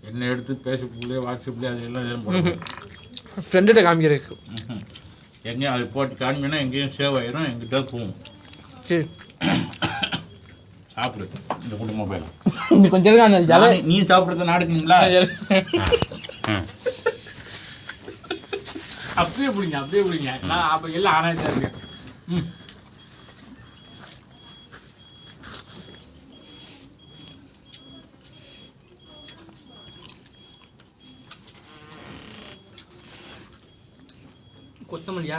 என்ன எடுத்து ஃபேஸ்புக்லேயே வாட்ஸ்அப்லேயே அதெல்லாம் போடுங்க. ஃப்ரெண்டுகிட்ட காமிக்கிறதுக்கு எங்கேயும் அது போட்டு காமிங்கன்னா எங்கேயும் சேவ் ஆயிரும், எங்கிட்ட போகும். சரி சாப்பிடு இந்த குடு மொபைல். கொஞ்சம் இருக்கு அந்த ஜல நீ சாப்பிட்றத நாடுக்குங்களா? அப்படியே பிடிங்க நான் அப்போ எல்லாம் ஆராய்ச்சி இருக்கேன். கொத்தமல்லியா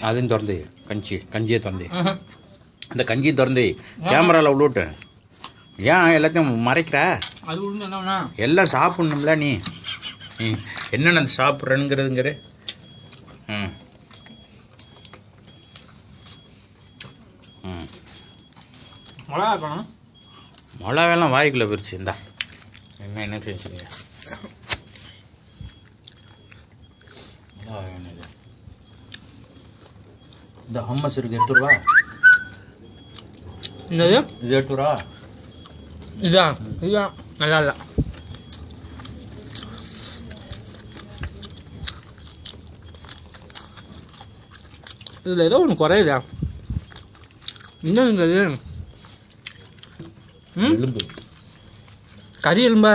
அதையும் திறந்து கஞ்சியை திறந்து அந்த கஞ்சியை திறந்து கேமராவில் விட்டுட்டு ஏன் எல்லாத்தையும் மறைக்கிற? அது ஒன்று என்னன்னா எல்லாம் சாப்பிட்ணும்ல நீ என்னென்ன அந்த சாப்பிட்றேனுங்கிறதுங்கிற. மிளகா இருக்கணும். மிளகாலாம் வாய்க்குள்ளே போயிடுச்சு. இந்தா என்ன செஞ்சுங்க. இந்த ஹம்மஸ் இருக்கு 8 ரூபா. என்னது இது 8 ரூபா. இதுதான் நல்லா இல்லை. இதில் ஏதோ ஒன்று குறையுதா? என்னது எலும்பு கறி எலும்பா?